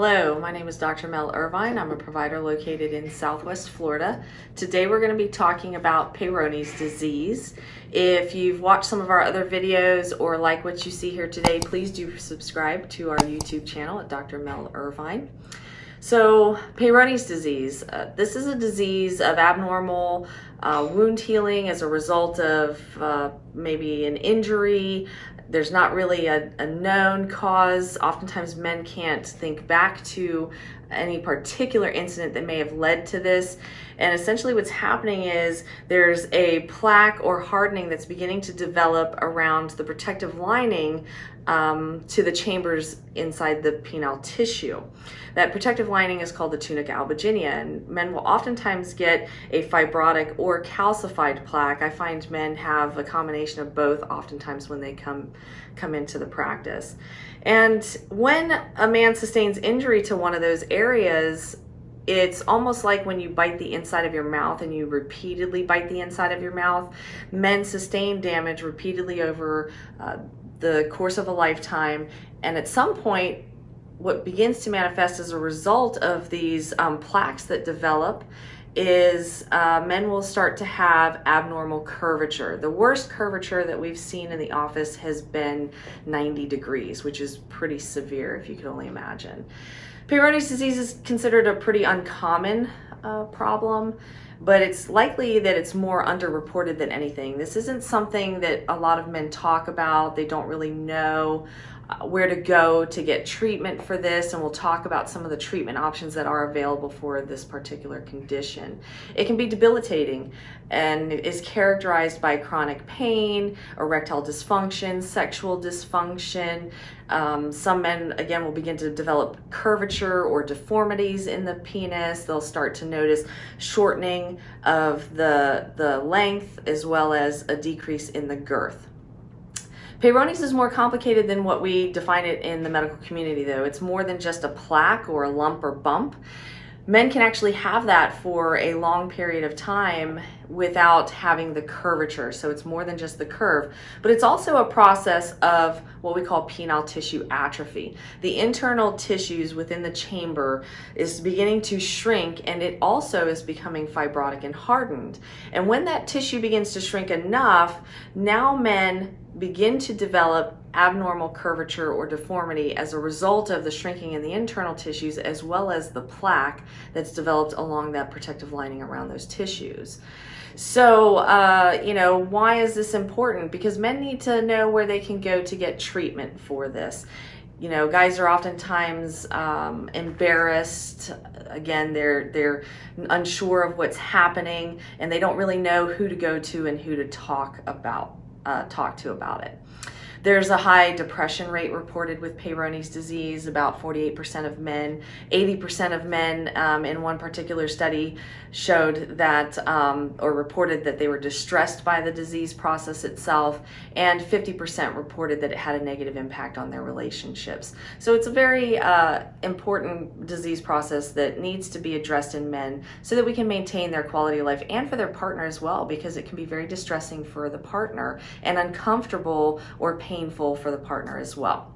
Hello, my name is Dr. Mel Irvine. I'm a provider located in Southwest Florida. Today we're going to be talking about Peyronie's disease. If you've watched some of our other videos or like what you see here today, please do subscribe to our YouTube channel at Dr. Mel Irvine. So, Peyronie's disease. This is a disease of abnormal wound healing as a result of maybe an injury. There's not really a known cause. Oftentimes men can't think back to any particular incident that may have led to this. And essentially what's happening is there's a plaque or hardening that's beginning to develop around the protective lining to the chambers inside the penile tissue. That protective lining is called the tunica albuginea, and men will oftentimes get a fibrotic or calcified plaque. I find men have a combination of both oftentimes when they come into the practice. And when a man sustains injury to one of those areas, it's almost like when you bite the inside of your mouth and you repeatedly bite the inside of your mouth. Men sustain damage repeatedly over the course of a lifetime, and at some point what begins to manifest as a result of these plaques that develop is men will start to have abnormal curvature. The worst curvature that we've seen in the office has been 90 degrees, which is pretty severe if you could only imagine. Peyronie's disease is considered a pretty uncommon problem, but it's likely that it's more underreported than anything. This isn't something that a lot of men talk about. They don't really know where to go to get treatment for this, and we'll talk about some of the treatment options that are available for this particular condition. It can be debilitating and is characterized by chronic pain, erectile dysfunction, sexual dysfunction. Some men, again, will begin to develop curvature or deformities in the penis. They'll start to notice shortening of the length as well as a decrease in the girth. Peyronies is more complicated than what we define it in the medical community, though. It's more than just a plaque or a lump or bump. Men can actually have that for a long period of time without having the curvature. So it's more than just the curve, but it's also a process of what we call penile tissue atrophy. The internal tissues within the chamber is beginning to shrink, and it also is becoming fibrotic and hardened. And when that tissue begins to shrink enough, now men begin to develop abnormal curvature or deformity as a result of the shrinking in the internal tissues, as well as the plaque that's developed along that protective lining around those tissues. So, why is this important? Because men need to know where they can go to get treatment for this. You know, guys are oftentimes embarrassed. Again, they're unsure of what's happening, and they don't really know who to go to and who to talk to about it. There's a high depression rate reported with Peyronie's disease, about 48% of men. 80% of men in one particular study showed that, or reported that they were distressed by the disease process itself, and 50% reported that it had a negative impact on their relationships. So it's a very important disease process that needs to be addressed in men so that we can maintain their quality of life and for their partner as well, because it can be very distressing for the partner and uncomfortable or painful for the partner as well.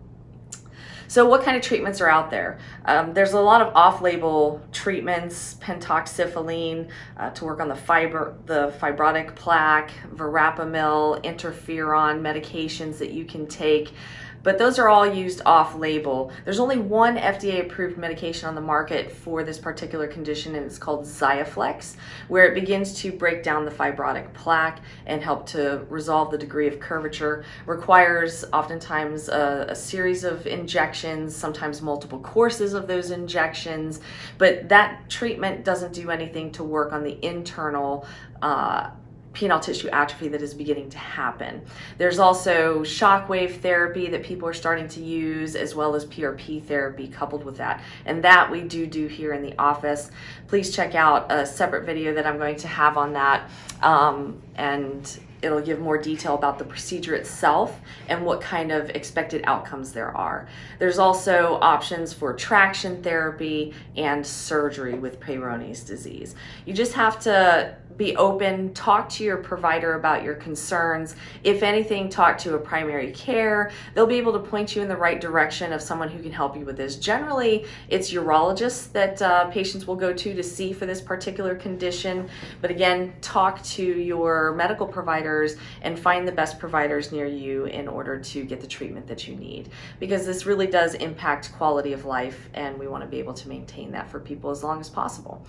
So what kind of treatments are out there? There's a lot of off-label treatments, pentoxifylline to work on the fibrotic plaque, verapamil, interferon medications that you can take. But those are all used off-label. There's only one FDA-approved medication on the market for this particular condition, and it's called Xiaflex, where it begins to break down the fibrotic plaque and help to resolve the degree of curvature. Requires oftentimes a series of injections, sometimes multiple courses of those injections, but that treatment doesn't do anything to work on the internal penile tissue atrophy that is beginning to happen. There's also shockwave therapy that people are starting to use, as well as PRP therapy coupled with that. And that we do here in the office. Please check out a separate video that I'm going to have on that. And It'll give more detail about the procedure itself and what kind of expected outcomes there are. There's also options for traction therapy and surgery with Peyronie's disease. You just have to be open, talk to your provider about your concerns. If anything, talk to a primary care. They'll be able to point you in the right direction of someone who can help you with this. Generally, it's urologists that patients will go to see for this particular condition. But again, talk to your medical providers and find the best providers near you in order to get the treatment that you need. Because this really does impact quality of life, and we want to be able to maintain that for people as long as possible.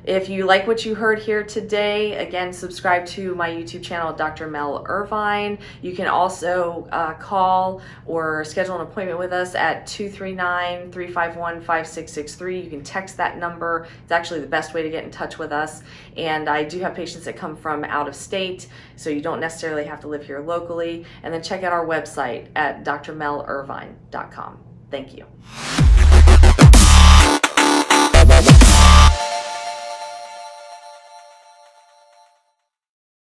If you like what you heard here today, again, subscribe to my YouTube channel, Dr. Mel Irvine. You can also call or schedule an appointment with us at 239-351-5663. You can text that number. It's actually the best way to get in touch with us. And I do have patients that come from out of state, so you don't necessarily have to live here locally. And then check out our website at drmelirvine.com. Thank you.